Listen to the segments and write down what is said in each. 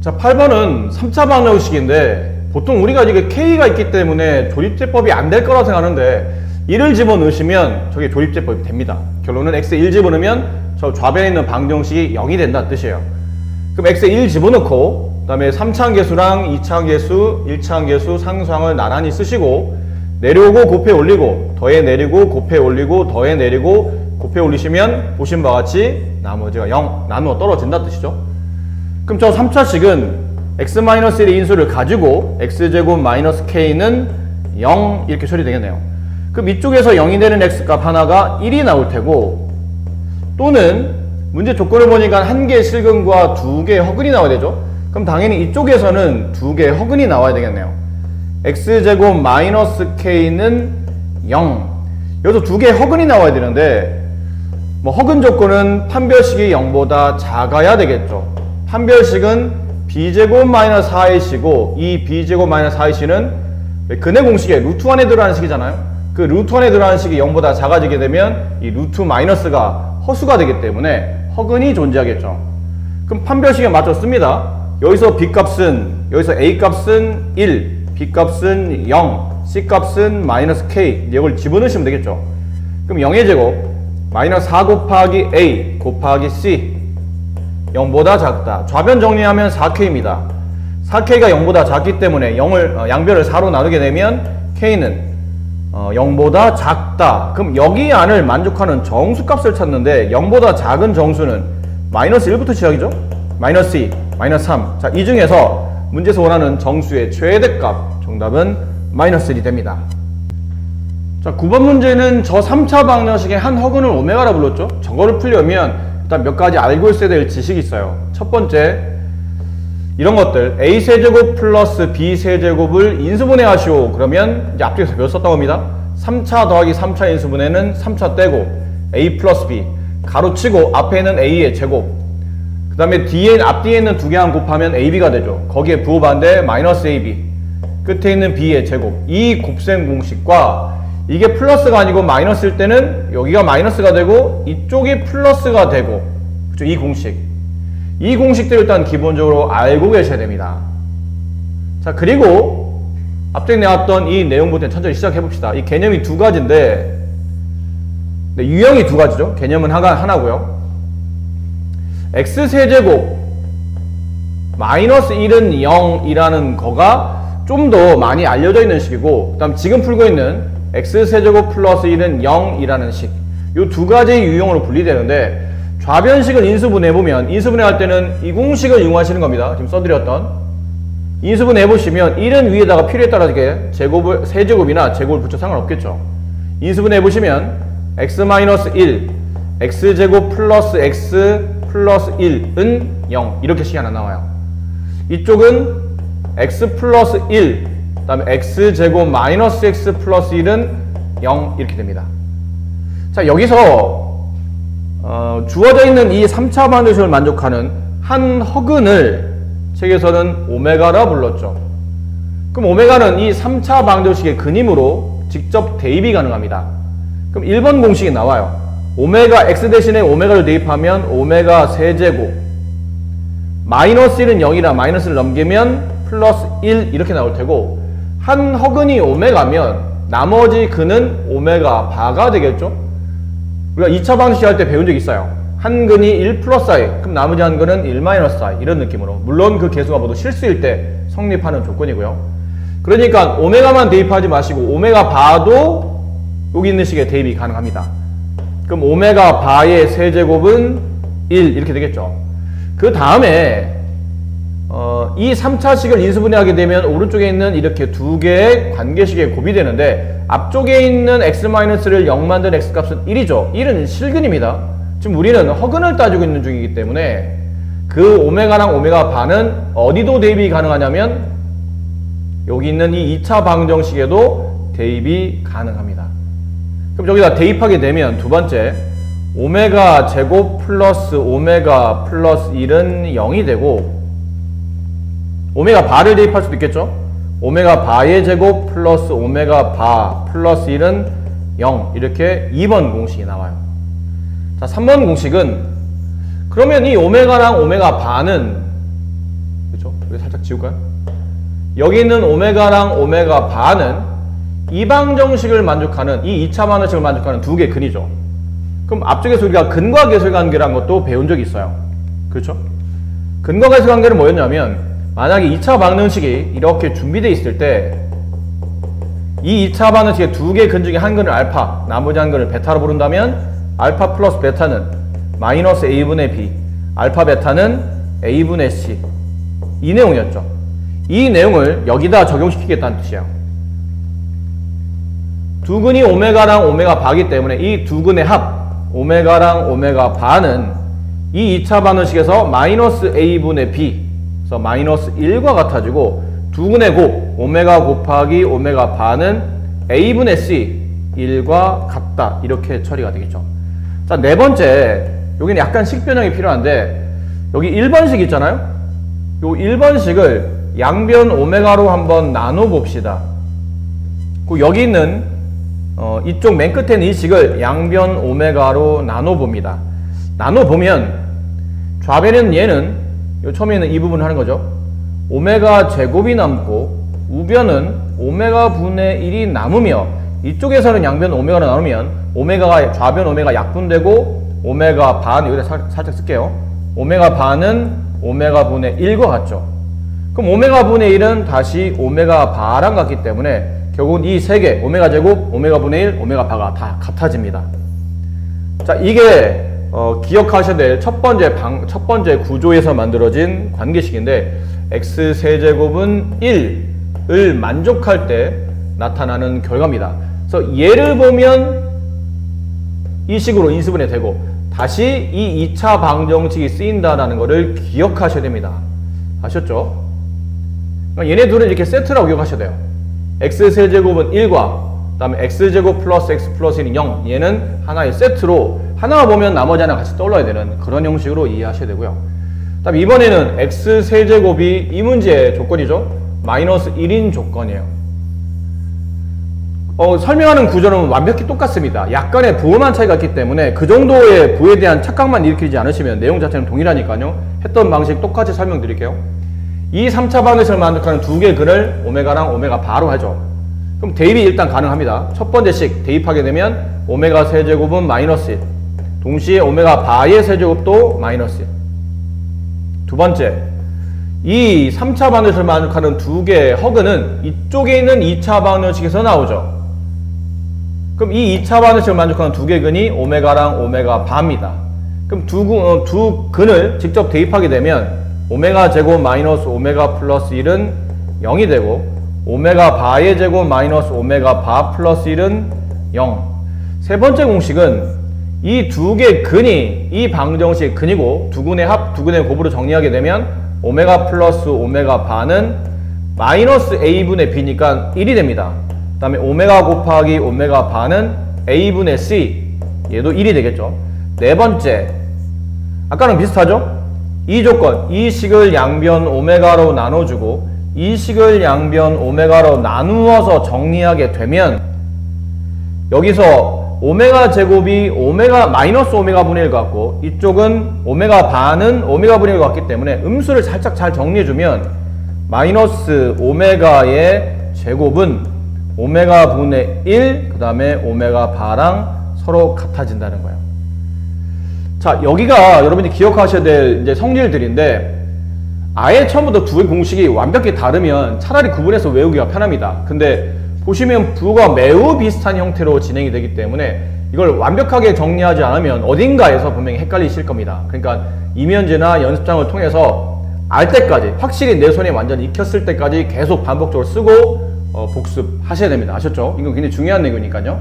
자, 8번은 3차 방정식인데 보통 우리가 이게 K가 있기 때문에 조립제법이 안 될 거라 생각하는데 이를 집어넣으시면 저게 조립제법이 됩니다. 결론은 X에 1 집어넣으면 저 좌변에 있는 방정식이 0이 된다는 뜻이에요. 그럼 X에 1 집어넣고 그 다음에 3차함계수랑 2차함계수, 1차함계수 상수항을 나란히 쓰시고 내려오고 곱해 올리고 더해 내리고 곱해 올리고 더해 내리고 곱해 올리시면 보신 바와 같이 나머지가 0 나누어 떨어진다는 뜻이죠. 그럼 저 3차식은 x-1의 인수를 가지고 x제곱 마이너스 k는 0 이렇게 처리되겠네요. 그럼 이쪽에서 0이 되는 x값 하나가 1이 나올 테고 또는 문제 조건을 보니까 한 개의 실근과 두 개의 허근이 나와야 되죠. 그럼 당연히 이쪽에서는 두 개의 허근이 나와야 되겠네요. x제곱 마이너스 k는 0 여기서 두 개의 허근이 나와야 되는데 뭐 허근 조건은 판별식이 0보다 작아야 되겠죠. 판별식은 b제곱 마이너스 4ac고 이 b제곱 마이너스 4ac는 근의 공식에 루트 1에 들어가는 식이잖아요. 그 루트 1에 들어가는 식이 0보다 작아지게 되면 이 루트 마이너스가 허수가 되기 때문에 허근이 존재하겠죠. 그럼 판별식에 맞췄습니다. 여기서 b값은 여기서 a값은 1, b값은 0, c값은 마이너스 k 이걸 집어넣으시면 되겠죠. 그럼 0의 제곱 마이너스 4 곱하기 a 곱하기 c 0보다 작다. 좌변 정리하면 4k입니다. 4k가 0보다 작기 때문에 양변을 4로 나누게 되면 k는 0보다 작다. 그럼 여기 안을 만족하는 정수값을 찾는데 0보다 작은 정수는 마이너스 1부터 시작이죠. 마이너스 2, 마이너스 3. 자, 이 중에서 문제에서 원하는 정수의 최대값 정답은 마이너스 1이 됩니다. 자, 9번 문제는 저 3차 방정식의 한 허근을 오메가라 불렀죠. 저거를 풀려면 일단 몇 가지 알고 있어야 될 지식이 있어요. 첫 번째, 이런 것들 a세제곱 플러스 b세제곱을 인수분해 하시오. 그러면 이제 앞쪽에서 배웠었던 겁니다. 3차 더하기 3차 인수분해는 3차 떼고 a 플러스 b 가로치고 앞에 있는 a의 제곱 그 다음에 앞뒤에 있는 두 개만 곱하면 ab가 되죠. 거기에 부호반대 마이너스 ab 끝에 있는 b의 제곱 이 곱셈 공식과 이게 플러스가 아니고 마이너스일 때는 여기가 마이너스가 되고 이쪽이 플러스가 되고 그렇죠? 이 공식들을 일단 기본적으로 알고 계셔야 됩니다. 자, 그리고 앞전에 나왔던 이 내용부터 천천히 시작해 봅시다. 이 개념이 두 가지인데 유형이 두 가지죠. 개념은 하나고요. x세제곱 마이너스 1은 0이라는 거가 좀 더 많이 알려져 있는 식이고 그 다음 지금 풀고 있는 x세제곱 플러스 1은 0이라는 식 이 두 가지 유형으로 분리되는데 좌변식을 인수분해보면 인수분해할 때는 이 공식을 이용하시는 겁니다. 지금 써드렸던 인수분해해보시면 1은 위에다가 필요에 따라 이렇게 세제곱이나 제곱을 붙여 상관없겠죠. 인수분해해보시면 x-1 x제곱 플러스 x 플러스 1은 0 이렇게 식이 하나 나와요. 이쪽은 x 플러스 1 그 다음에 x제곱 마이너스 x 플러스 1은 0 이렇게 됩니다. 자, 여기서 주어져 있는 이 3차 방정식을 만족하는 한 허근을 책에서는 오메가라 불렀죠. 그럼 오메가는 이 3차 방정식의 근임으로 직접 대입이 가능합니다. 그럼 1번 공식이 나와요. 오메가 x 대신에 오메가를 대입하면 오메가 세제곱 마이너스 1은 0이라 마이너스를 넘기면 플러스 1 이렇게 나올 테고 한 허근이 오메가면 나머지 근은 오메가 바가 되겠죠. 우리가 2차 방정식 할 때 배운 적 있어요. 한 근이 1 플러스 i 그럼 나머지 한 근은 1 마이너스 i 이런 느낌으로 물론 그 개수가 모두 실수일 때 성립하는 조건이고요. 그러니까 오메가만 대입하지 마시고 오메가 바도 여기 있는 식의 대입이 가능합니다. 그럼 오메가 바의 세제곱은 1 이렇게 되겠죠. 그 다음에 이 3차식을 인수분해하게 되면 오른쪽에 있는 이렇게 두 개의 관계식의 곱이 되는데 앞쪽에 있는 x-를 0 만든 x값은 1이죠. 1은 실근입니다. 지금 우리는 허근을 따지고 있는 중이기 때문에 그 오메가랑 오메가 바는 어디도 대입이 가능하냐면 여기 있는 이 2차 방정식에도 대입이 가능합니다. 그럼 여기다 대입하게 되면 두 번째 오메가 제곱 플러스 오메가 플러스 1은 0이 되고 오메가 바를 대입할 수도 있겠죠. 오메가 바의 제곱 플러스 오메가 바 플러스 1은 0 이렇게 2번 공식이 나와요. 자, 3번 공식은 그러면 이 오메가랑 오메가 바는 그렇죠? 지울까요? 여기 있는 오메가랑 오메가 바는 이 방정식을 만족하는, 이 2차 방정식을 만족하는 두 개의 근이죠. 그럼 앞쪽에서 우리가 근과 계수관계라는 것도 배운 적이 있어요. 그렇죠? 근과 계수관계는 뭐였냐면, 만약에 2차 방정식이 이렇게 준비되어 있을 때 이 2차 방정식의 두 개의 근 중에 한 근을 알파, 나머지 한 근을 베타로 부른다면 알파 플러스 베타는 마이너스 a분의 b, 알파 베타는 a분의 c, 이 내용이었죠. 이 내용을 여기다 적용시키겠다는 뜻이에요. 두 근이 오메가랑 오메가 바기 때문에 이 두 근의 합, 오메가랑 오메가 바는 이 2차 방정식에서 마이너스 a분의 b, 그래서 마이너스 1과 같아지고, 두 근의 곱, 오메가 곱하기 오메가 바는 a분의 c, 1과 같다. 이렇게 처리가 되겠죠. 자, 네 번째, 여기는 약간 식 변형이 필요한데, 여기 1번식 있잖아요? 요 1번식을 양변 오메가로 한번 나눠 봅시다. 여기 있는 이쪽 맨 끝에 있는 이 식을 양변 오메가로 나눠 봅니다. 나눠 보면 좌변에는 얘는 요 처음에 있는 이 부분을 하는 거죠. 오메가 제곱이 남고 우변은 오메가 분의 1이 남으며, 이쪽에서는 양변 오메가로 나누면 오메가가 좌변 오메가 약분되고 오메가 반, 여기다 살짝 쓸게요. 오메가 반은 오메가 분의 1과 같죠. 그럼 오메가 분의 1은 다시 오메가 바랑 같기 때문에 결국은 이 세 개, 오메가 제곱, 오메가 분의 1, 오메가 바가 다 같아집니다. 자, 이게 기억하셔야 될 첫 번째 구조에서 만들어진 관계식인데, x 세제곱은 1을 만족할 때 나타나는 결과입니다. 그래서 얘를 보면 이 식으로 인수분해 되고, 다시 이 2차 방정식이 쓰인다는 것을 기억하셔야 됩니다. 아셨죠? 그러니까 얘네 둘은 이렇게 세트라고 기억하셔야 돼요. x세제곱은 1과 그 다음에 x제곱 플러스 x 플러스 1이 0, 얘는 하나의 세트로 하나가 보면 나머지 하나 같이 떠올라야 되는 그런 형식으로 이해하셔야 되고요. 그 다음에 이번에는 x세제곱이 이 문제의 조건이죠. 마이너스 1인 조건이에요. 설명하는 구조는 완벽히 똑같습니다. 약간의 부호만 차이가 있기 때문에 그 정도의 부호에 대한 착각만 일으키지 않으시면 내용 자체는 동일하니까요. 했던 방식 똑같이 설명드릴게요. 이 3차 방정식을 만족하는 두 개의 근을 오메가랑 오메가 바로 하죠. 그럼 대입이 일단 가능합니다. 첫 번째 식 대입하게 되면 오메가 세제곱은 마이너스 1, 동시에 오메가 바의 세제곱도 마이너스 1. 두 번째, 이 3차 방정식을 만족하는 두 개의 허근은 이쪽에 있는 2차 방정식에서 나오죠. 그럼 이 2차 방정식을 만족하는 두 개의 근이 오메가랑 오메가 바입니다. 그럼 두 근을 직접 대입하게 되면 오메가 제곱 마이너스 오메가 플러스 1은 0이 되고, 오메가 바의 제곱 마이너스 오메가 바 플러스 1은 0. 세 번째 공식은 이 두 개의 근이 이 방정식의 근이고, 두 근의 합, 두 근의 곱으로 정리하게 되면 오메가 플러스 오메가 바는 마이너스 a분의 b니까 1이 됩니다. 그 다음에 오메가 곱하기 오메가 바는 a분의 c, 얘도 1이 되겠죠. 네 번째, 아까랑 비슷하죠? 이 조건, 이 식을 양변 오메가로 나눠주고 이 식을 양변 오메가로 나누어서 정리하게 되면 여기서 오메가 제곱이 오메가 마이너스 오메가 분의 1 같고, 이쪽은 오메가 반은 오메가 분의 1 같기 때문에 음수를 살짝 잘 정리해주면 마이너스 오메가의 제곱은 오메가 분의 1, 그 다음에 오메가 바랑 서로 같아진다는 거예요. 자, 여기가 여러분이 기억하셔야 될 이제 성질들인데, 아예 처음부터 두 공식이 완벽히 다르면 차라리 구분해서 외우기가 편합니다. 근데 보시면 부호가 매우 비슷한 형태로 진행이 되기 때문에 이걸 완벽하게 정리하지 않으면 어딘가에서 분명히 헷갈리실 겁니다. 그러니까 이면제나 연습장을 통해서 알 때까지, 확실히 내 손에 완전히 익혔을 때까지 계속 반복적으로 쓰고 복습하셔야 됩니다. 아셨죠? 이건 굉장히 중요한 내용이니까요.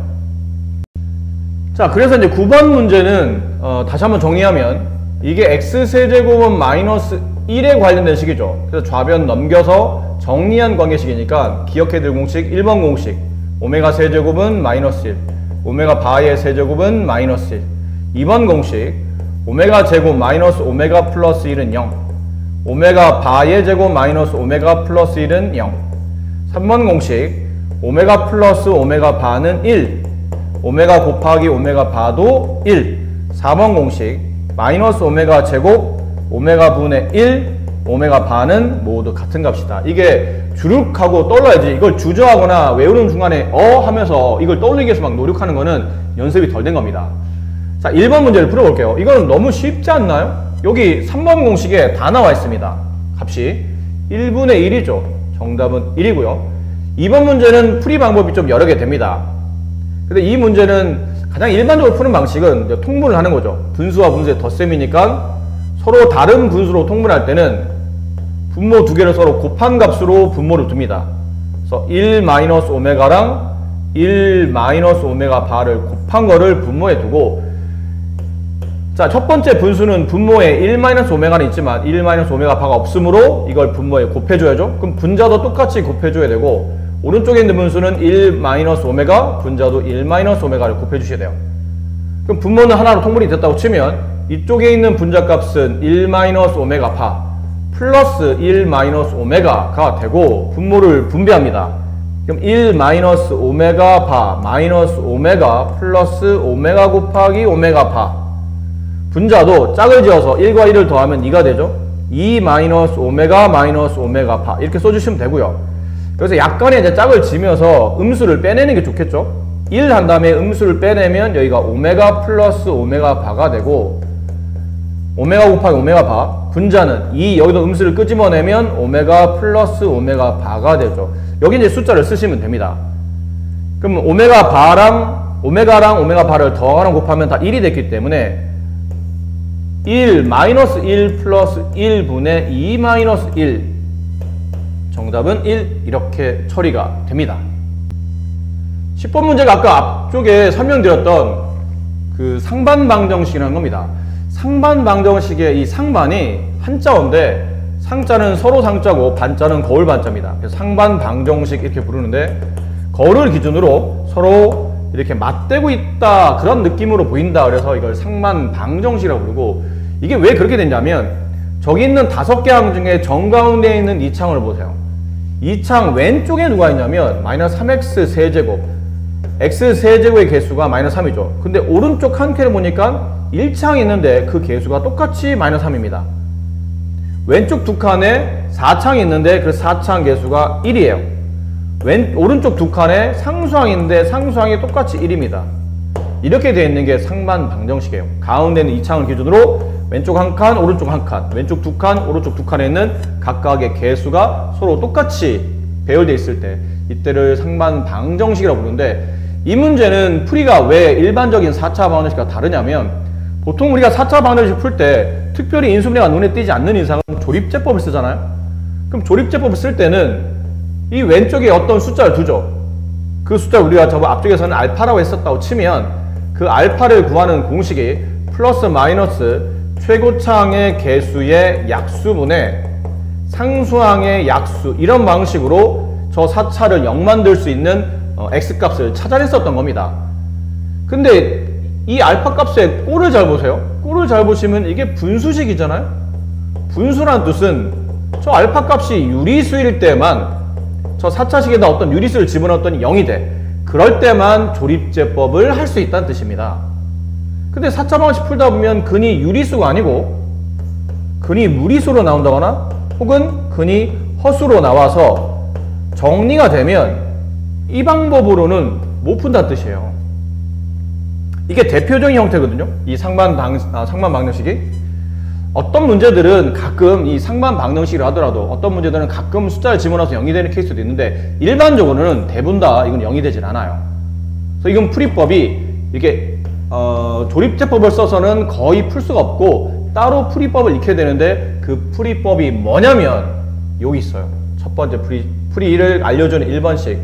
자, 그래서 이제 9번 문제는 다시 한번 정리하면 이게 x세제곱은 마이너스 1에 관련된 식이죠. 그래서 좌변 넘겨서 정리한 관계식이니까 기억해야 될 공식 1번 공식, 오메가 세제곱은 마이너스 1, 오메가 바의 세제곱은 마이너스 1. 2번 공식, 오메가 제곱 마이너스 오메가 플러스 1은 0, 오메가 바의 제곱 마이너스 오메가 플러스 1은 0. 3번 공식, 오메가 플러스 오메가 바는 1, 오메가 곱하기 오메가 바도 1. 4번 공식, 마이너스 오메가 제곱 오메가 분의 1, 오메가 바는 모두 같은 값이다. 이게 주룩하고 떠올라야지. 이걸 주저하거나 외우는 중간에 하면서 이걸 떠올리기 위해서 막 노력하는 거는 연습이 덜 된 겁니다. 자, 1번 문제를 풀어볼게요. 이거는 너무 쉽지 않나요? 여기 3번 공식에 다 나와 있습니다. 값이 1분의 1이죠. 정답은 1이고요. 2번 문제는 풀이 방법이 좀 여러 개 됩니다. 근데 이 문제는 가장 일반적으로 푸는 방식은 이제 통분을 하는 거죠. 분수와 분수의 덧셈이니까 서로 다른 분수로 통분할 때는 분모 두 개를 서로 곱한 값으로 분모를 둡니다. 그래서 1-오메가랑 1-오메가 바를 곱한 거를 분모에 두고, 자, 첫 번째 분수는 분모에 1-오메가는 있지만 1-오메가 바가 없으므로 이걸 분모에 곱해줘야죠. 그럼 분자도 똑같이 곱해줘야 되고, 오른쪽에 있는 분수는 1-오메가, 분자도 1-오메가를 곱해주셔야 돼요. 그럼 분모는 하나로 통분이 됐다고 치면 이쪽에 있는 분자 값은 1-오메가 바 플러스 1-오메가가 되고 분모를 분배합니다. 그럼 1-오메가 바 마이너스 오메가 플러스 오메가 곱하기 오메가 바. 분자도 짝을 지어서 1과 1을 더하면 2가 되죠. 2-오메가 마이너스 오메가 바 이렇게 써주시면 되고요. 그래서 약간의 이제 짝을 지면서 음수를 빼내는 게 좋겠죠. 1 한 다음에 음수를 빼내면 여기가 오메가 플러스 오메가 바가 되고, 오메가 곱하기 오메가 바, 분자는 2, 여기도 음수를 끄집어내면 오메가 플러스 오메가 바가 되죠. 여기 이제 숫자를 쓰시면 됩니다. 그럼 오메가랑 오메가 바를 더하거나 곱하면 다 1이 됐기 때문에 1 마이너스 1 플러스 1분의 2 마이너스 1, 정답은 1, 이렇게 처리가 됩니다. 10번 문제가 아까 앞쪽에 설명드렸던 그 상반방정식이라는 겁니다. 상반방정식의 이 상반이 한자어인데, 상자는 서로 상자고 반자는 거울 반자입니다. 그래서 상반방정식 이렇게 부르는데, 거울을 기준으로 서로 이렇게 맞대고 있다, 그런 느낌으로 보인다. 그래서 이걸 상반방정식이라고 부르고, 이게 왜 그렇게 됐냐면 저기 있는 5개 항 중에 정가운데에 있는 이 창을 보세요. 이 창 왼쪽에 누가 있냐면 마이너스 3x 세제곱, x 세제곱의 개수가 마이너스 3이죠. 근데 오른쪽 한 칸을 보니까 1창이 있는데 그 개수가 똑같이 마이너스 3입니다. 왼쪽 두 칸에 4창이 있는데 그 4창 개수가 1이에요. 오른쪽 두 칸에 상수항이 있는데 상수항이 똑같이 1입니다. 이렇게 되어 있는 게 상반방정식이에요. 가운데 있는 이 창을 기준으로 왼쪽 한 칸, 오른쪽 한 칸, 왼쪽 두 칸, 오른쪽 두 칸에 있는 각각의 개수가 서로 똑같이 배열되어 있을 때, 이때를 상반방정식이라고 부르는데, 이 문제는 풀이가 왜 일반적인 4차 방정식과 다르냐면, 보통 우리가 4차 방정식 풀 때 특별히 인수분해가 눈에 띄지 않는 이상은 조립제법을 쓰잖아요. 그럼 조립제법을 쓸 때는 이 왼쪽에 어떤 숫자를 두죠. 그 숫자를 우리가 저번 앞쪽에서는 알파라고 했었다고 치면, 그 알파를 구하는 공식이 플러스 마이너스 최고차항의 개수의 약수분의 상수항의 약수, 이런 방식으로 저 4차를 0 만들 수 있는 x값을 찾아냈었던 겁니다. 근데 이 알파 값의 꼴을 잘 보세요. 꼴을 잘 보시면 이게 분수식이잖아요. 분수란 뜻은 저 알파 값이 유리수일 때만, 저 4차식에다 어떤 유리수를 집어넣었더니 0이 돼. 그럴 때만 조립제법을 할 수 있다는 뜻입니다. 근데 4차 방정식 풀다 보면 근이 유리수가 아니고 근이 무리수로 나온다거나 혹은 근이 허수로 나와서 정리가 되면 이 방법으로는 못 푼다는 뜻이에요. 이게 대표적인 형태거든요. 이 상반방정식이. 어떤 문제들은 가끔 이 상반방정식을 하더라도 어떤 문제들은 가끔 숫자를 집어넣어서 0이 되는 케이스도 있는데, 일반적으로는 대부분 다 이건 0이 되질 않아요. 그래서 이건 풀이법이 이게 조립제법을 써서는 거의 풀 수가 없고 따로 풀이법을 익혀야 되는데, 그 풀이법이 뭐냐면 여기 있어요. 첫 번째 풀이를 알려주는 1번식.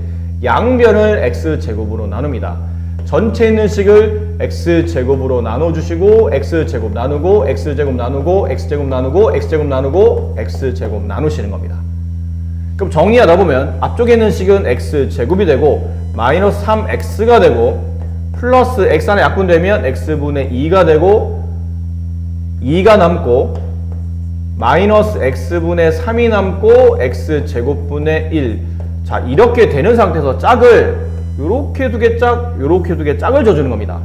양변을 x제곱으로 나눕니다. 전체 있는 식을 x제곱으로 나눠주시고 x제곱 나누고 x제곱 나누고 x제곱 나누고 x제곱 나누고 x제곱 나누시는 겁니다. 그럼 정리하다 보면 앞쪽에 있는 식은 x제곱이 되고 마이너스 3x가 되고 플러스 x 안에 약분되면 x분의 2가 되고 2가 남고 마이너스 x분의 3이 남고 x제곱분의 1. 자, 이렇게 되는 상태에서 짝을 요렇게 두 개 짝, 요렇게 두 개 짝을 져주는 겁니다.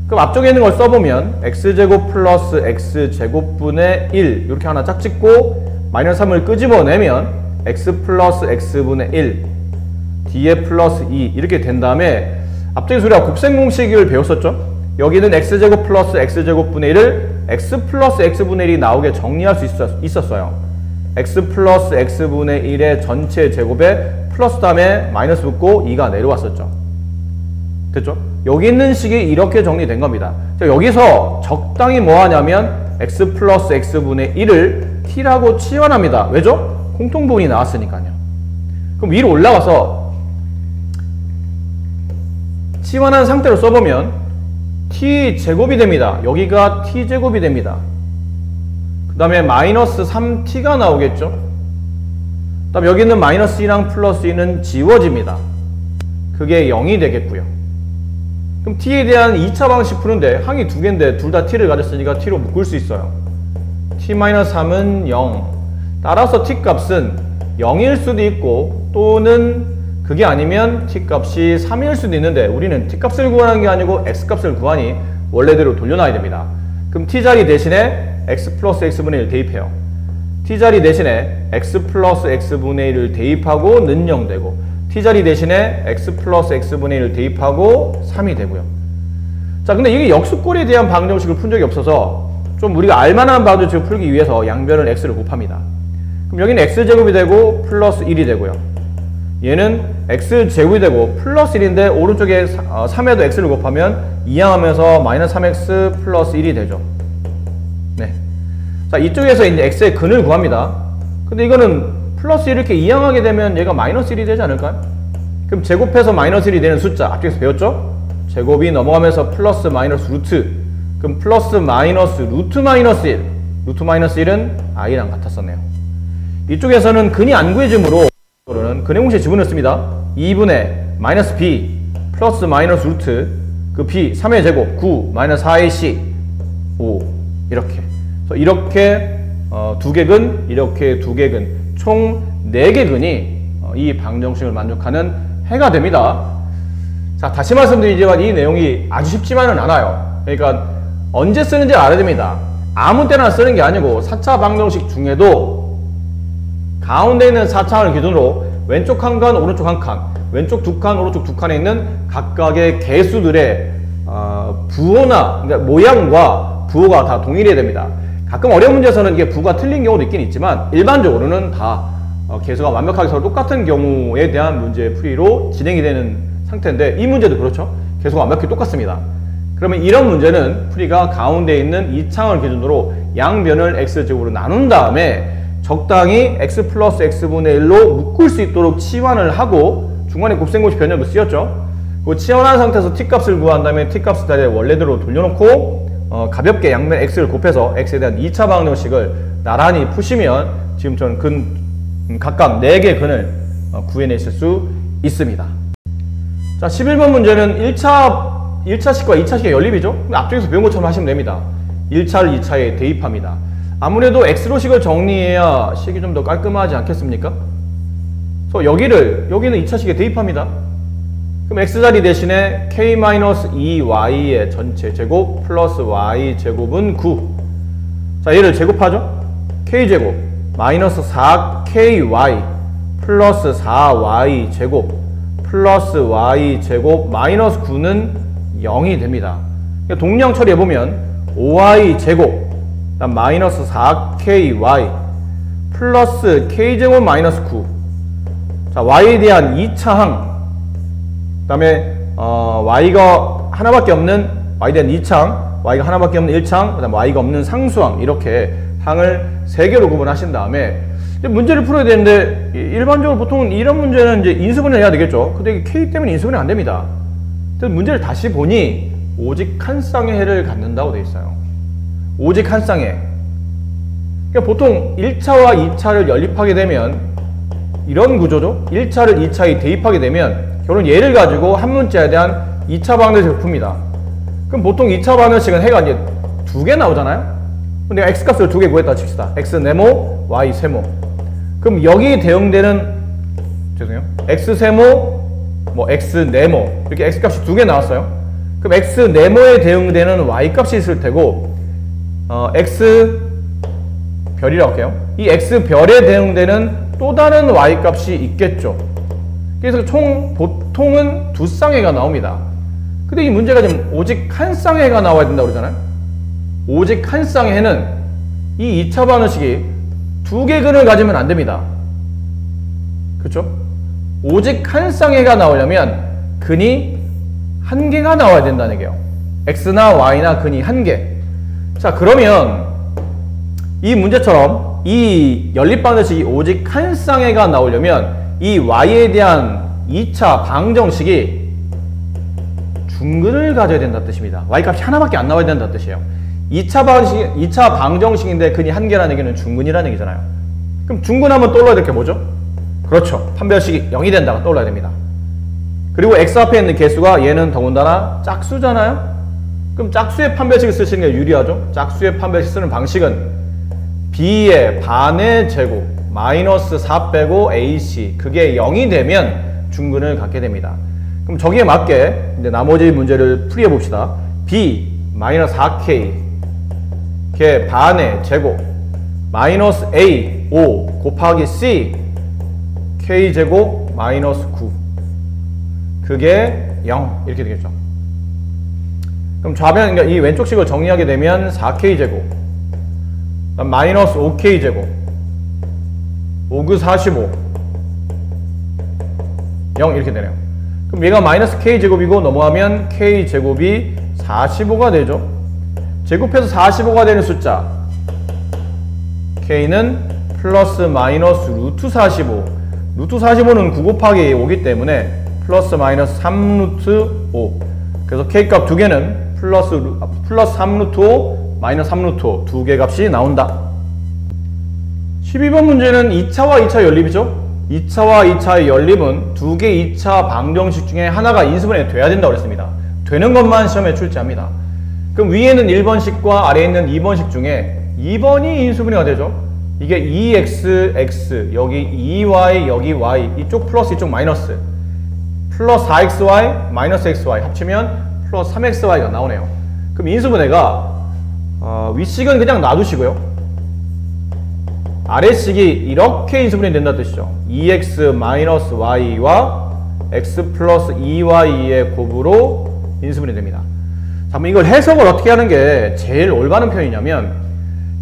그럼 앞쪽에 있는 걸 써보면 x제곱 플러스 x제곱분의 1 이렇게 하나 짝 짓고 마이너스 3을 끄집어내면 x 플러스 x분의 1 d에 플러스 2 이렇게 된 다음에 앞쪽에서 우리가 곱셈 공식을 배웠었죠? 여기는 x제곱 플러스 x제곱분의 1을 x 플러스 x분의 1이 나오게 정리할 수 있었어요. x 플러스 x분의 1의 전체 제곱에 플러스 다음에 마이너스 붙고 2가 내려왔었죠. 됐죠? 여기 있는 식이 이렇게 정리된 겁니다. 자, 여기서 적당히 뭐 하냐면 x 플러스 x분의 1을 t라고 치환합니다. 왜죠? 공통분이 나왔으니까요. 그럼 위로 올라가서 치환한 상태로 써보면 t제곱이 됩니다. 여기가 t제곱이 됩니다. 그 다음에 마이너스 3t가 나오겠죠? 그 다음에 여기 있는 마이너스 2랑 플러스 2는 지워집니다. 그게 0이 되겠고요. 그럼 t에 대한 2차 방식 푸는데 항이 두 개인데 둘 다 t를 가졌으니까 t로 묶을 수 있어요. t-3은 0. 따라서 t 값은 0일 수도 있고 또는 그게 아니면 t 값이 3일 수도 있는데 우리는 t 값을 구하는 게 아니고 x 값을 구하니 원래대로 돌려놔야 됩니다. 그럼 t 자리 대신에 x 플러스 x분의 1 대입해요. t 자리 대신에 x 플러스 x분의 1을 대입하고 는 0 되고 t 자리 대신에 x 플러스 x분의 1을 대입하고 3이 되고요. 자, 근데 이게 역수꼴에 대한 방정식을 푼 적이 없어서 좀 우리가 알만한 방정식을 풀기 위해서 양변을 x를 곱합니다. 그럼 여기는 x제곱이 되고 플러스 1이 되고요. 얘는 x제곱이 되고 플러스 1인데 오른쪽에 3에도 x를 곱하면 이항하면서 마이너스 3x 플러스 1이 되죠. 네. 자, 이쪽에서 이제 x의 근을 구합니다. 근데 이거는 플러스 1 이렇게 이항하게 되면 얘가 마이너스 1이 되지 않을까요? 그럼 제곱해서 마이너스 1이 되는 숫자 앞쪽에서 배웠죠? 제곱이 넘어가면서 플러스 마이너스 루트. 그럼 플러스 마이너스 루트 마이너스 1. 루트 마이너스 1은 i랑 같았었네요. 이쪽에서는 근이 안 구해지므로 근의 공식에 집어넣습니다. 2분의 마이너스 b 플러스 마이너스 루트 그 b 3의 제곱 9 마이너스 4의 c 5 이렇게 이렇게 두 개 근 이렇게 두 개 근 총 4개 근이 이 방정식을 만족하는 해가 됩니다. 자, 다시 말씀드리지만 이 내용이 아주 쉽지만은 않아요. 그러니까 언제 쓰는지 알아야 됩니다. 아무 때나 쓰는 게 아니고 4차 방정식 중에도 가운데 있는 4차원을 기준으로 왼쪽 한 칸, 오른쪽 한 칸, 왼쪽 두 칸, 오른쪽 두 칸에 있는 각각의 개수들의 부호나 그러니까 모양과 부호가 다 동일해야 됩니다. 가끔 어려운 문제에서는 이게 부호가 틀린 경우도 있긴 있지만 일반적으로는 다 개수가 완벽하게 서로 똑같은 경우에 대한 문제 풀이로 진행이 되는 상태인데 이 문제도 그렇죠. 개수가 완벽히 똑같습니다. 그러면 이런 문제는 풀이가 가운데 있는 2차원을 기준으로 양변을 x제곱으로 나눈 다음에 적당히 x 플러스 x분의 1로 묶을 수 있도록 치환을 하고 중간에 곱셈공식 변형도 쓰였죠. 그 치환한 상태에서 t값을 구한 다음에 t값을 자리에 원래대로 돌려놓고 가볍게 양면 x를 곱해서 x에 대한 2차 방정식을 나란히 푸시면 지금처럼 각각 4개 근을 구해내실 수 있습니다. 자, 11번 문제는 1차식과 2차식의 연립이죠. 앞쪽에서 배운 것처럼 하시면 됩니다. 1차를 2차에 대입합니다. 아무래도 x로식을 정리해야 식이 좀 더 깔끔하지 않겠습니까? 그래서 여기는 2차식에 대입합니다. 그럼 x자리 대신에 k-2y의 전체 제곱 플러스 y제곱은 9. 자, 얘를 제곱하죠? k제곱 마이너스 4ky 플러스 4y제곱 플러스 y제곱 마이너스 9는 0이 됩니다. 동량 처리해보면 5y제곱 마이너스 4ky 플러스 k제곱 마이너스 9. 자, y에 대한 2차항 그 다음에 y가 하나밖에 없는 y에 대한 2차항 y가 하나밖에 없는 1차항 그 다음에 y가 없는 상수항 이렇게 항을 3개로 구분하신 다음에 문제를 풀어야 되는데 일반적으로 보통 이런 문제는 이제 인수분해 해야 되겠죠. 근데 이게 k 때문에 인수분해 안 됩니다. 그래서 문제를 다시 보니 오직 한 쌍의 해를 갖는다고 되어 있어요. 오직 한 쌍의. 그러니까 보통 1차와 2차를 연립하게 되면 이런 구조죠. 1차를 2차에 대입하게 되면 결론 얘를 가지고 한 문자에 대한 2차 방정식을 풉니다. 그럼 보통 2차 방정식은 해가 이제 2개 나오잖아요. 근데 내가 x값을 2개 구했다 칩시다. x 네모, y 세모. 그럼 여기에 대응되는 x 세모, x 네모 이렇게 x값이 2개 나왔어요. 그럼 x 네모에 대응되는 y값이 있을 테고 x 별이라고 할게요. 이 x별에 대응되는 또 다른 y값이 있겠죠. 그래서 보통은 두 쌍해가 나옵니다. 근데 이 문제가 지금 오직 한 쌍해가 나와야 된다고 그러잖아요. 오직 한 쌍해는 이 2차 방정식이 두 개 근을 가지면 안 됩니다. 그렇죠? 오직 한 쌍해가 나오려면 근이 한 개가 나와야 된다는 얘기예요. x나 y나 근이 한 개. 자, 그러면 이 문제처럼 이 연립방정식이 오직 한 쌍해가 나오려면 이 y에 대한 2차 방정식이 중근을 가져야 된다는 뜻입니다. y값이 하나밖에 안 나와야 된다는 뜻이에요. 2차 방정식인데 근이 한 개라는 얘기는 중근이라는 얘기잖아요. 그럼 중근하면 떠올라야 될 게 뭐죠? 그렇죠. 판별식이 0이 된다가 떠올라야 됩니다. 그리고 x 앞에 있는 개수가 얘는 더군다나 짝수잖아요. 그럼 짝수의 판별식을 쓰시는 게 유리하죠. 짝수의 판별식 쓰는 방식은 b의 반의 제곱 마이너스 4 빼고 ac 그게 0이 되면 중근을 갖게 됩니다. 그럼 저기에 맞게 이제 나머지 문제를 풀이해 봅시다. b 마이너스 4k 걔 반의 제곱 마이너스 a 5 곱하기 c k 제곱 마이너스 9 그게 0 이렇게 되겠죠. 그럼 좌변 그러니까 이 왼쪽 식을 정리하게 되면 4k 제곱 마이너스 5k 제곱 5그 45 0 이렇게 되네요. 그럼 얘가 마이너스 k 제곱이고 넘어가면 k 제곱이 45가 되죠. 제곱해서 45가 되는 숫자 k는 플러스 마이너스 루트 45 루트 45는 9 곱하기 5기 때문에 플러스 마이너스 3 루트 5 그래서 k값 두 개는 플러스 3 루트 5 마이너스 3 루트 5 두 개 값이 나온다. 12번 문제는 2차와 2차 연립이죠. 2차와 2차의 연립은 두 개 2차 방정식 중에 하나가 인수분해 돼야 된다고 그랬습니다. 되는 것만 시험에 출제합니다. 그럼 위에 있는 1번식과 아래에 있는 2번식 중에 2번이 인수분해가 되죠. 이게 2x, x, 여기 2y, 여기 y, 이쪽 플러스 이쪽 마이너스 플러스 4xy, 마이너스 xy 합치면 플러스 3xy가 나오네요. 그럼 인수분해가 윗식은 그냥 놔두시고요. 아래식이 이렇게 인수분해 된다는 뜻이죠. 2x 마이너스 y와 x 플러스 2y의 곱으로 인수분해 됩니다. 자, 그럼 이걸 해석을 어떻게 하는 게 제일 올바른 표현이냐면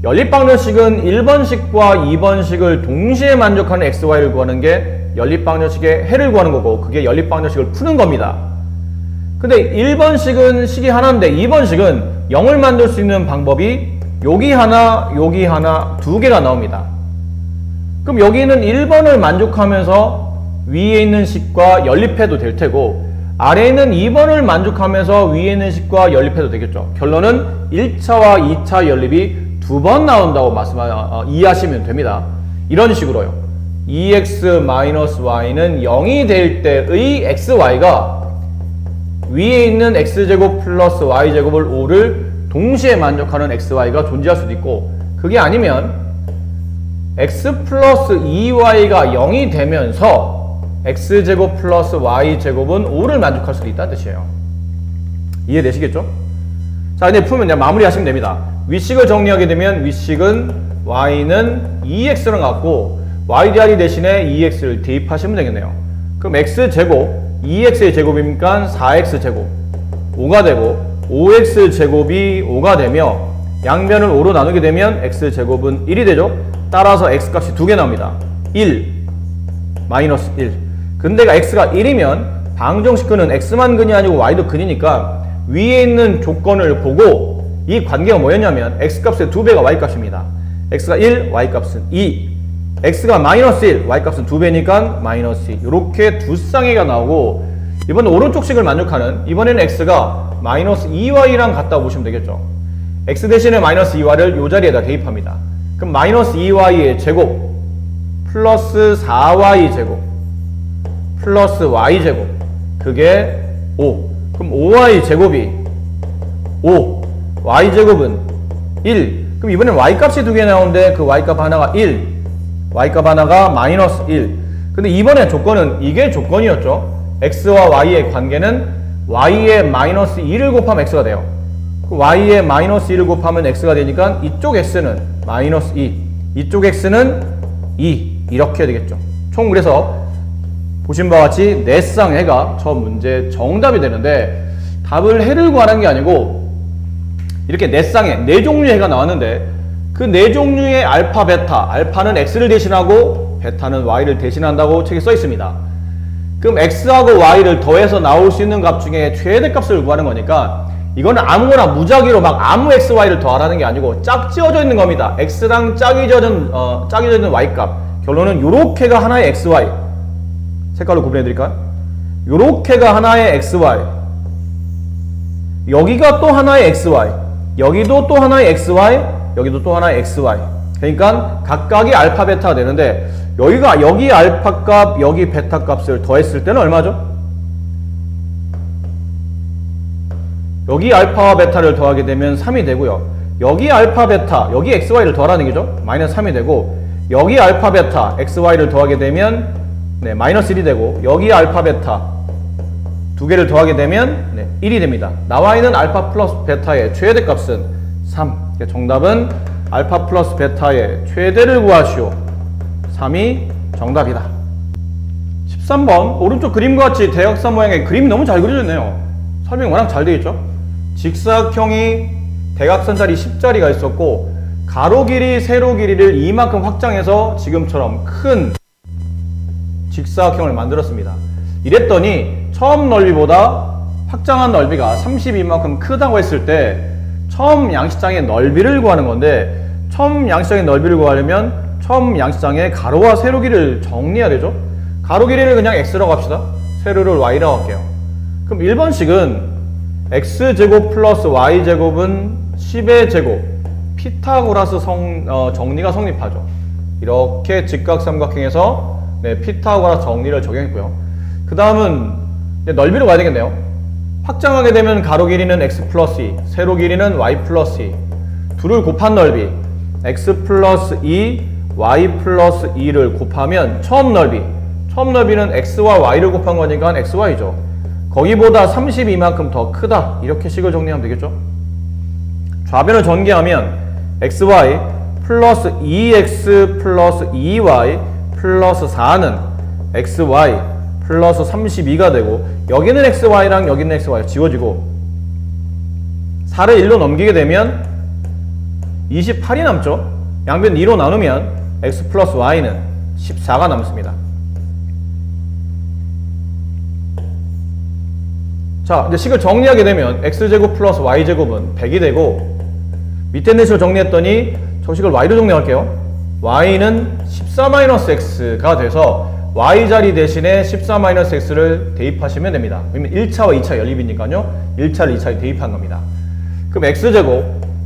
연립방정식은 1번식과 2번식을 동시에 만족하는 xy를 구하는 게 연립방정식의 해를 구하는 거고 그게 연립방정식을 푸는 겁니다. 근데 1번식은 식이 하나인데 2번식은 0을 만들 수 있는 방법이 여기 하나 두 개가 나옵니다. 그럼 여기는 1번을 만족하면서 위에 있는 식과 연립해도 될 테고 아래에 있는 2번을 만족하면서 위에 있는 식과 연립해도 되겠죠. 결론은 1차와 2차 연립이 두 번 나온다고 이해하시면 됩니다. 이런 식으로요. 2x-y는 0이 될 때의 xy가 위에 있는 x제곱 플러스 y제곱을 5를 동시에 만족하는 xy가 존재할 수도 있고 그게 아니면 x 플러스 2y가 0이 되면서 x제곱 플러스 y제곱은 5를 만족할 수도 있다는 뜻이에요. 이해되시겠죠? 자, 이제 풀면 그냥 마무리 하시면 됩니다. 윗식을 정리하게 되면 윗식은 y는 2x랑 같고 y-d 대신에 2x를 대입하시면 되겠네요. 그럼 x제곱 2x의 제곱이니까 4x제곱 5가 되고 5x제곱이 5가 되며 양변을 5로 나누게 되면 x제곱은 1이 되죠. 따라서 x값이 두 개 나옵니다. 1, 마이너스 1. 근데가 x가 1이면 방정식 근은 x만 근이 아니고 y도 근이니까 위에 있는 조건을 보고 이 관계가 뭐였냐면 x값의 2배가 y값입니다. x가 1, y값은 2. x가 마이너스 1, y값은 2배니까 마이너스 2. 이렇게 두 쌍해가 나오고 이번에 오른쪽 식을 만족하는 이번에는 x가 마이너스 2y랑 같다고 보시면 되겠죠. x 대신에 마이너스 2y를 이 자리에다 대입합니다. 그럼 마이너스 2y의 제곱 플러스 4y 제곱 플러스 y 제곱 그게 5. 그럼 5y 제곱이 5 y 제곱은 1. 그럼 이번엔 y 값이 두 개 나오는데 그 y 값 하나가 1 y 값 하나가 마이너스 1. 근데 이번에 조건은 이게 조건이었죠. x와 y의 관계는 y에 마이너스 2를 곱하면 x가 돼요. y에 마이너스 1을 곱하면 x가 되니까 이쪽 x는 마이너스 2. 이쪽 x는 2 이렇게 되겠죠. 총 그래서 보신 바와 같이 4쌍해가 저 문제 정답이 되는데, 답을 해를 구하는 게 아니고 이렇게 4쌍해, 4종류의 해가 나왔는데 그 4종류의 알파, 베타, 알파는 x를 대신하고 베타는 y를 대신한다고 책에 써 있습니다. 그럼 x하고 y를 더해서 나올 수 있는 값 중에 최대값을 구하는 거니까 이거는 아무거나 무작위로 막 아무 x, y를 더하라는 게 아니고 짝지어져 있는 겁니다. x랑 짝이 져져 있는 y값. 결론은 요렇게가 하나의 x, y. 색깔로 구분해 드릴까요? 요렇게가 하나의 x, y. 여기가 또 하나의 x, y. 여기도 또 하나의 x, y. 여기도 또 하나의 x, y. 그러니까 각각이 알파, 베타가 되는데 여기 알파 값, 여기 베타 값을 더했을 때는 얼마죠? 여기 알파와 베타를 더하게 되면 3이 되고요. 여기 알파, 베타, 여기 xy를 더하라는 얘기죠. 마이너스 3이 되고, 여기 알파, 베타, xy를 더하게 되면 마이너스 1이 되고, 여기 알파, 베타 두 개를 더하게 되면 1이 됩니다. 나와 있는 알파 플러스 베타의 최대값은 3. 정답은 알파 플러스 베타의 최대를 구하시오. 3이 정답이다. 13번 오른쪽 그림과 같이 대각선 모양의 그림이 너무 잘 그려져 있네요. 설명이 워낙 잘 되어 있죠. 직사각형이 대각선 자리 10자리가 있었고, 가로 길이, 세로 길이를 이만큼 확장해서 지금처럼 큰 직사각형을 만들었습니다. 이랬더니 처음 넓이보다 확장한 넓이가 32만큼 크다고 했을 때 처음 양식장의 넓이를 구하는 건데, 처음 양식장의 넓이를 구하려면 처음 양식장의 가로와 세로 길이를 정리해야 되죠. 가로 길이를 그냥 x라고 합시다. 세로를 y라고 할게요. 그럼 1번식은 x제곱 플러스 y제곱은 10의 제곱, 피타고라스 정리가 성립하죠. 이렇게 직각삼각형에서 피타고라스 정리를 적용했고요. 그 다음은 넓이로 가야 되겠네요. 확장하게 되면 가로 길이는 x 플러스 2, 세로 길이는 y 플러스 2. 둘을 곱한 넓이 x 플러스 2, y 플러스 2를 곱하면 처음 넓이는 x와 y를 곱한 거니까 xy죠. 거기보다 32만큼 더 크다. 이렇게 식을 정리하면 되겠죠. 좌변을 전개하면 xy 플러스 2x 플러스 2y 플러스 4는 xy 플러스 32가 되고, 여기는 xy랑 여기는 xy 지워지고 4를 1로 넘기게 되면 28이 남죠. 양변 2로 나누면 x 플러스 y는 14가 남습니다. 자, 이제 식을 정리하게 되면 x제곱 플러스 y제곱은 100이 되고, 밑에 있는 식을 정리했더니 저 식을 y로 정리할게요. y는 14-x가 돼서 y 자리 대신에 14-x를 대입하시면 됩니다. 왜냐면 1차와 2차 연립이니까요. 1차를 2차에 대입한 겁니다. 그럼 x제곱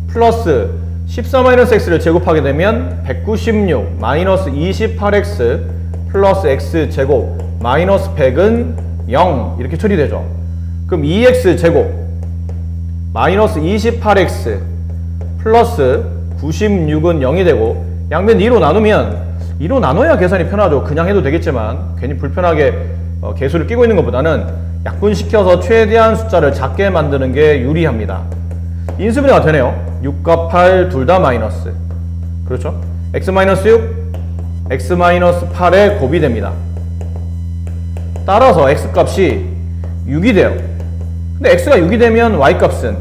플러스 14-x를 제곱하게 되면 196 마이너스 28x 플러스 x제곱 마이너스 100은 0 이렇게 처리되죠. 그럼 2x제곱 마이너스 28x 플러스 96은 0이 되고, 양변 2로 나누면 2로 나눠야 계산이 편하죠. 그냥 해도 되겠지만 괜히 불편하게 개수를 끼고 있는 것보다는 약분시켜서 최대한 숫자를 작게 만드는 게 유리합니다. 인수분해가 되네요. 6과 8 둘 다 마이너스. 그렇죠? x-6, x-8의 곱이 됩니다. 따라서 x값이 6이 돼요. 근데 x가 6이 되면 y값은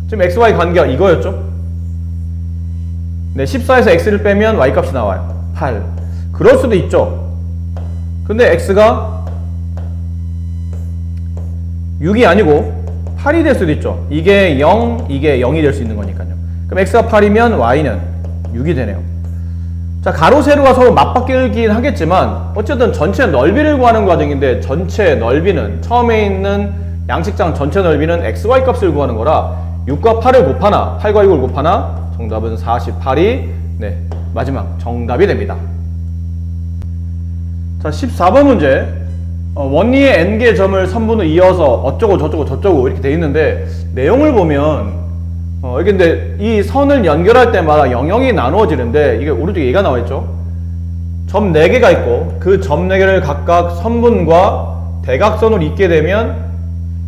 지금 xy 관계가 이거였죠? 네, 14에서 x를 빼면 y값이 나와요. 8. 그럴 수도 있죠. 근데 x가 6이 아니고 8이 될 수도 있죠. 이게 0, 이게 0이 될 수 있는 거니까요. 그럼 x가 8이면 y는 6이 되네요. 자, 가로, 세로가 서로 맞바뀌긴 하겠지만 어쨌든 전체 넓이를 구하는 과정인데, 전체 넓이는 처음에 있는 양식장 전체 넓이는 xy 값을 구하는 거라 6과 8을 곱하나 8과 6을 곱하나 정답은 48이 마지막 정답이 됩니다. 자, 14번 문제. 원리의 n개 점을 선분으로 이어서 어쩌고 저쩌고 저쩌고 이렇게 돼 있는데, 내용을 보면 이게 근데 이 선을 연결할 때마다 영역이 나누어지는데, 이게 오른쪽에 얘가 나와 있죠. 점 4개가 있고 그 점 4개를 각각 선분과 대각선으로 잇게 되면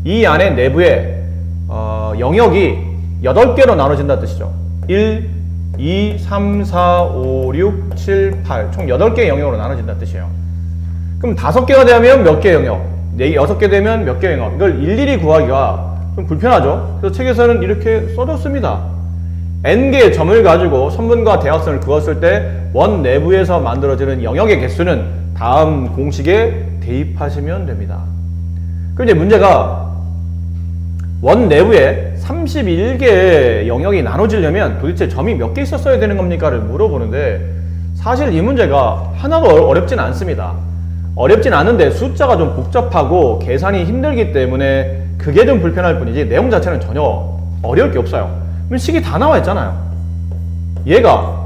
이 안에 내부에 영역이 8개로 나눠진다는 뜻이죠. 1, 2, 3, 4, 5, 6, 7, 8 총 8개의 영역으로 나눠진다는 뜻이에요. 그럼 5개가 되면 몇 개의 영역, 6개 되면 몇 개의 영역, 이걸 일일이 구하기가 좀 불편하죠. 그래서 책에서는 이렇게 써줬습니다. n개의 점을 가지고 선분과 대각선을 그었을 때 원 내부에서 만들어지는 영역의 개수는 다음 공식에 대입하시면 됩니다. 그럼 이제 문제가 원 내부에 31개의 영역이 나눠지려면 도대체 점이 몇 개 있었어야 되는 겁니까?를 물어보는데 사실 이 문제가 하나도 어렵진 않습니다. 어렵진 않은데 숫자가 좀 복잡하고 계산이 힘들기 때문에 그게 좀 불편할 뿐이지 내용 자체는 전혀 어려울 게 없어요. 그럼 식이 다 나와 있잖아요. 얘가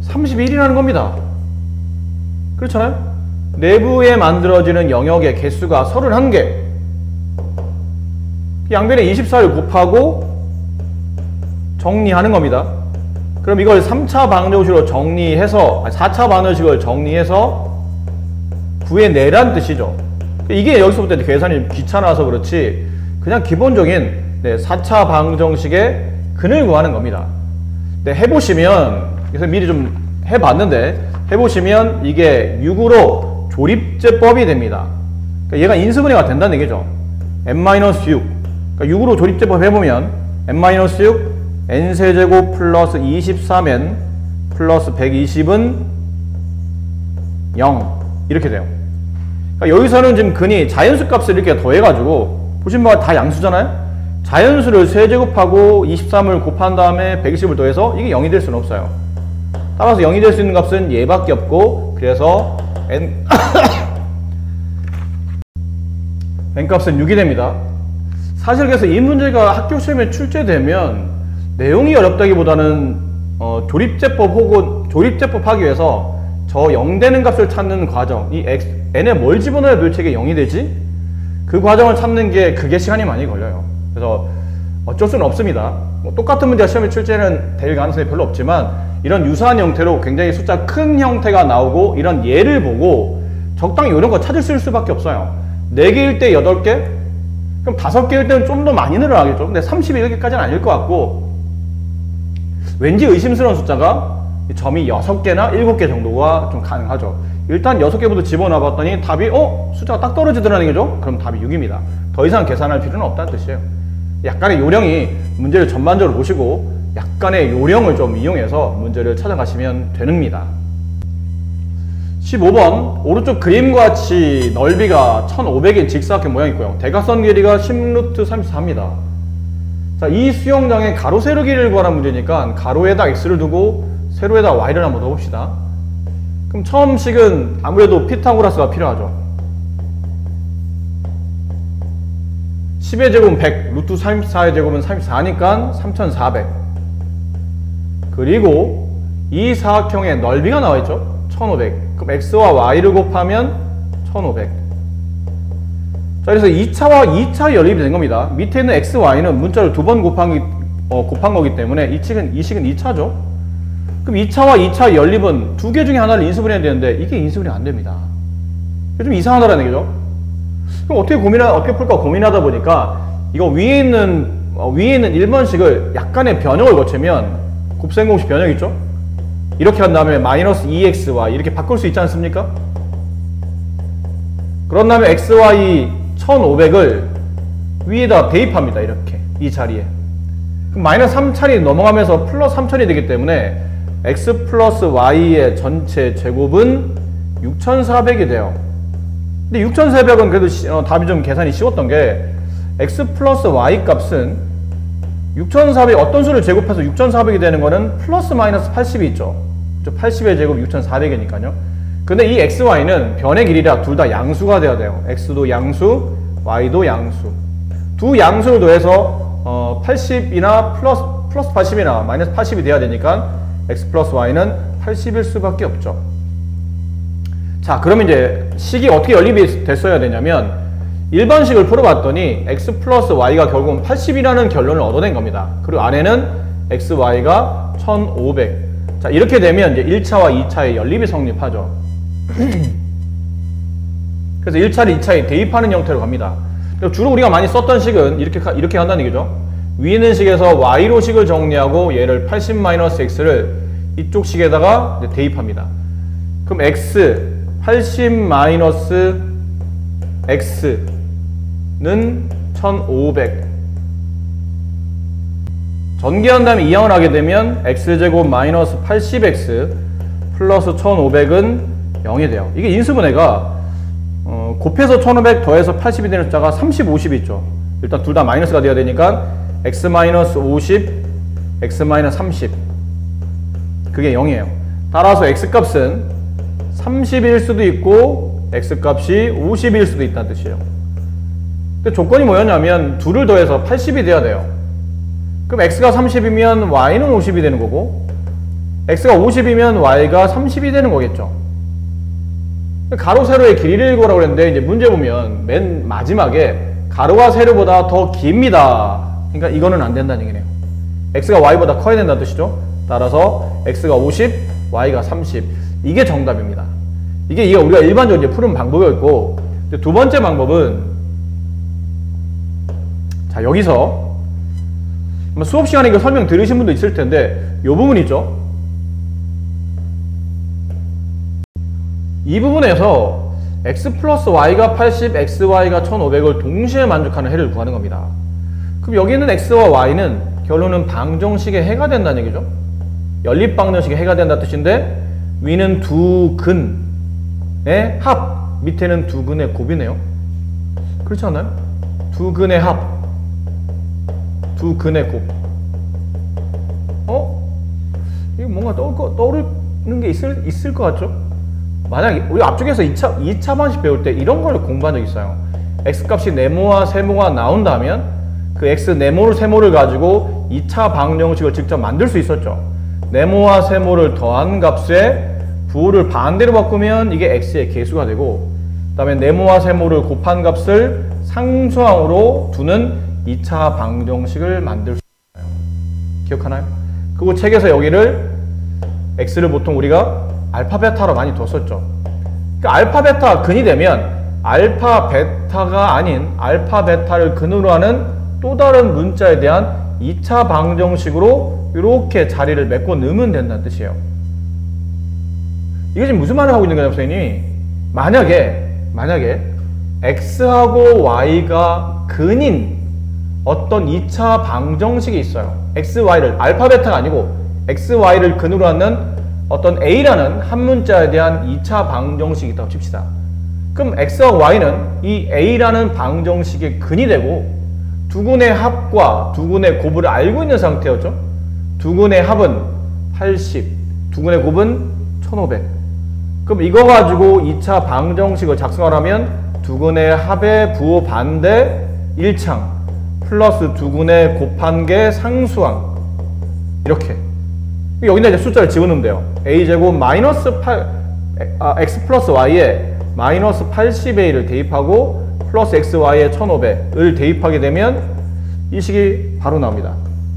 31이라는 겁니다. 그렇잖아요? 내부에 만들어지는 영역의 개수가 31개. 양변에 24를 곱하고 정리하는 겁니다. 그럼 이걸 3차 방정식으로 정리해서, 4차 방정식을 정리해서 구해내란 뜻이죠. 이게 여기서부터 계산이 귀찮아서 그렇지, 그냥 기본적인 4차 방정식의 근을 구하는 겁니다. 해보시면, 그래서 미리 좀 해봤는데, 해보시면 이게 6으로 조립제법이 됩니다. 그러니까 얘가 인수분해가 된다는 얘기죠. n-6. 그러니까 6으로 조립제법 해보면 n-6, n세제곱 플러스 23n 플러스 120은 0 이렇게 돼요. 그러니까 여기서는 지금 근이 자연수 값을 이렇게 더해가지고 보시면 바와 다 양수잖아요. 자연수를 세제곱하고 23을 곱한 다음에 120을 더해서 이게 0이 될 수는 없어요. 따라서 0이 될 수 있는 값은 얘밖에 없고, 그래서 n 값은 6이 됩니다. 사실 그래서 이 문제가 학교 시험에 출제되면 내용이 어렵다기보다는 조립제법 혹은 조립제법 하기 위해서 저 0 되는 값을 찾는 과정, 이 n에 뭘 집어넣어야 도대체 이게 0이 되지? 그 과정을 찾는 게 그게 시간이 많이 걸려요. 그래서 어쩔 수는 없습니다. 똑같은 문제가 시험에 출제는 될 가능성이 별로 없지만 이런 유사한 형태로 굉장히 숫자 큰 형태가 나오고 이런 예를 보고 적당히 이런 거 찾을 수밖에 없어요. 4개일 때 8개? 그럼 5개일 때는 좀 더 많이 늘어나겠죠. 근데 31개까지는 아닐 것 같고, 왠지 의심스러운 숫자가 점이 6개나 7개 정도가 좀 가능하죠. 일단 6개부터 집어넣어 봤더니 답이 숫자가 딱 떨어지더라는 거죠. 그럼 답이 6입니다. 더 이상 계산할 필요는 없다는 뜻이에요. 약간의 요령이, 문제를 전반적으로 보시고 약간의 요령을 좀 이용해서 문제를 찾아가시면 됩니다. 15번 오른쪽 그림과 같이 넓이가 1500인 직사각형 모양이 있고요. 대각선 길이가 10루트 34입니다. 자, 이 수영장의 가로 세로 길이를 구하는 문제니까 가로에다 x를 두고 세로에다 y를 한번 넣어봅시다. 그럼 처음 식은 아무래도 피타고라스가 필요하죠. 10의 제곱은 100, 루트 34의 제곱은 34니까 3400. 그리고 이 사각형의 넓이가 나와있죠. 1500. 그럼 x와 y를 곱하면 1500. 자, 그래서 2차와 2차 연립이 된 겁니다. 밑에 있는 x, y는 문자를 2번 곱한 거기 때문에 이 식은 2차죠. 그럼 2차와 2차 연립은 2개 중에 하나를 인수분해야 되는데 이게 인수분해 안 됩니다. 이게 좀 이상하다라는 얘기죠. 그럼 어떻게 풀까 고민하다 보니까 이거 위에 있는 1번식을 약간의 변형을 거치면 곱셈 공식 변형 있죠? 이렇게 한 다음에 마이너스 2xy 이렇게 바꿀 수 있지 않습니까? 그런 다음에 xy 1500을 위에다 대입합니다. 이렇게 이 자리에. 그럼 마이너스 3차례 넘어가면서 플러스 3000이 되기 때문에 x 플러스 y의 전체 제곱은 6400이 돼요. 근데 6400은 그래도 답이 좀 계산이 쉬웠던 게 x 플러스 y 값은 6400 어떤 수를 제곱해서 6400이 되는 거는 플러스 마이너스 80이 있죠. 80의 제곱 6400이니까요. 근데 이 x, y는 변의 길이라 둘 다 양수가 돼야 돼요. x도 양수, y도 양수. 두 양수를 더해서 80이나 플러스 80이나 마이너스 80이 돼야 되니까 x 플러스 y는 80일 수밖에 없죠. 자, 그러면 이제 식이 어떻게 연립이 됐어야 되냐면 일반식을 풀어봤더니 x 플러스 y가 결국은 80이라는 결론을 얻어낸 겁니다. 그리고 안에는 x, y가 1500. 자, 이렇게 되면 이제 1차와 2차의 연립이 성립하죠. 그래서 1차례, 2차례 대입하는 형태로 갑니다. 주로 우리가 많이 썼던 식은 이렇게 한다는 얘기죠. 위에 있는 식에서 y로 식을 정리하고 얘를 80-x를 이쪽 식에다가 대입합니다. 그럼 x 80-x는 1500. 전개한 다음에 이항을 하게 되면 x제곱 마이너스 80x 플러스 1500은 0이 돼요. 이게 인수분해가 곱해서 1500 더해서 80이 되는 숫자가 30, 50이 있죠. 일단 둘 다 마이너스가 되어야 되니까 x 마이너스 50, x 마이너스 30 그게 0이에요. 따라서 x값은 30일 수도 있고 x값이 50일 수도 있다는 뜻이에요. 근데 조건이 뭐였냐면 둘을 더해서 80이 돼야 돼요. 그럼 x가 30이면 y는 50이 되는 거고 x가 50이면 y가 30이 되는 거겠죠. 가로 세로의 길이를 구하라고 그랬는데 이제 문제 보면 맨 마지막에 가로와 세로보다 더 깁니다. 그러니까 이거는 안 된다는 얘기네요. x가 y보다 커야 된다는 뜻이죠. 따라서 x가 50, y가 30 이게 정답입니다. 이게 우리가 일반적으로 이제 푸는 방법이었고 두 번째 방법은 자 여기서 수업 시간에 이거 설명 들으신 분도 있을 텐데 이 부분 있죠. 이 부분에서 x 플러스 y가 80, xy가 1500을 동시에 만족하는 해를 구하는 겁니다. 그럼 여기 있는 x와 y는 결론은 방정식의 해가 된다는 얘기죠. 연립방정식의 해가 된다는 뜻인데 위는 두 근의 합, 밑에는 두 근의 곱이네요. 그렇지 않나요? 두 근의 합, 두 근의 곱. 이거 뭔가 떠오르는 게 있을 것 같죠? 만약에 우리 앞쪽에서 2차 방식 배울 때 이런 걸 공부한 적 있어요. x값이 네모와 세모가 나온다면 그 x 네모를 세모를 가지고 2차 방정식을 직접 만들 수 있었죠. 네모와 세모를 더한 값에 부호를 반대로 바꾸면 이게 x의 계수가 되고 그 다음에 네모와 세모를 곱한 값을 상수항으로 두는 2차 방정식을 만들 수 있어요. 기억하나요? 그리고 책에서 여기를 x를 보통 우리가 알파 베타로 많이 뒀었죠. 그러니까 알파 베타 근이 되면 알파 베타가 아닌 알파 베타를 근으로 하는 또 다른 문자에 대한 2차 방정식으로 이렇게 자리를 메꿔 넣으면 된다는 뜻이에요. 이게 지금 무슨 말을 하고 있는 거냐면 선생님이 만약에 x하고 y가 근인 어떤 2차 방정식이 있어요. xy를 알파 베타가 아니고 xy를 근으로 하는 어떤 a라는 한 문자에 대한 2차 방정식이 있다고 칩시다. 그럼 x와 y는 이 a라는 방정식의 근이 되고 두근의 합과 두근의 곱을 알고 있는 상태였죠. 두근의 합은 80, 두근의 곱은 1500. 그럼 이거 가지고 2차 방정식을 작성하려면 두근의 합의 부호 반대 1창 플러스 두근의 곱한 게 상수항 이렇게 여기다 이제 숫자를 집어넣으면 돼요. a제곱 마이너스 x 플러스 y에 마이너스 80a를 대입하고 플러스 xy에 1500을 대입하게 되면 이 식이 바로 나옵니다.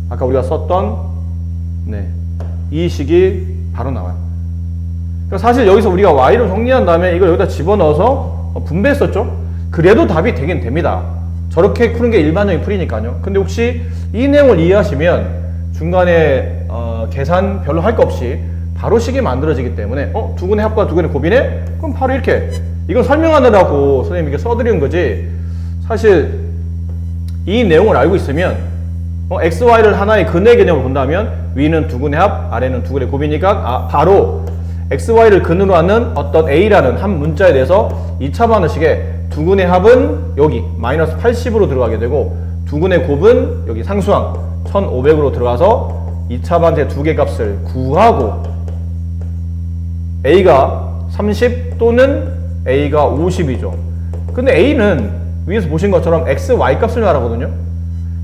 아까 우리가 썼던 이 식이 바로 나와요. 그러니까 사실 여기서 우리가 y를 정리한 다음에 이걸 여기다 집어넣어서 분배했었죠. 그래도 답이 되긴 됩니다. 저렇게 푸는 게 일반적인 풀이니까요. 근데 혹시 이 내용을 이해하시면 중간에 계산 별로 할 거 없이 바로 식이 만들어지기 때문에 두근의 합과 두근의 곱이네? 그럼 바로 이렇게 이건 설명하느라고 선생님이 이렇게 써드리는 거지 사실 이 내용을 알고 있으면 x, y를 하나의 근의 개념으로 본다면 위는 두근의 합, 아래는 두근의 곱이니까 바로 x, y를 근으로 하는 어떤 a라는 한 문자에 대해서 2차 방정식에 두근의 합은 여기 마이너스 80으로 들어가게 되고 두근의 곱은 여기 상수항 1500으로 들어가서 2차 방정식 두 개 값을 구하고 a가 30 또는 a가 50이죠. 근데 a는 위에서 보신 것처럼 x, y 값을 말하거든요.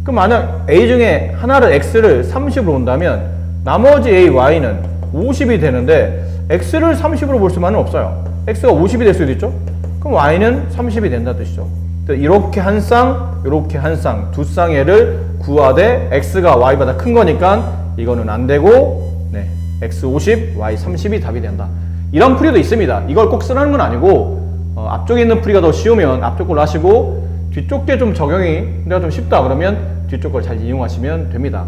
그럼 만약 a 중에 하나를 x를 30으로 본다면 나머지 a, y는 50이 되는데 x를 30으로 볼 수만은 없어요. x가 50이 될 수도 있죠. 그럼 y는 30이 된다는 뜻이죠. 이렇게 한 쌍, 이렇게 한 쌍, 두 쌍의를 구하되 x가 y보다 큰 거니까 이거는 안 되고 x 50, y 30이 답이 된다. 이런 풀이도 있습니다. 이걸 꼭 쓰라는 건 아니고 앞쪽에 있는 풀이가 더 쉬우면 앞쪽 걸로 하시고 뒤쪽 게 좀 적용이 내가 좀 쉽다 그러면 뒤쪽 걸 잘 이용하시면 됩니다.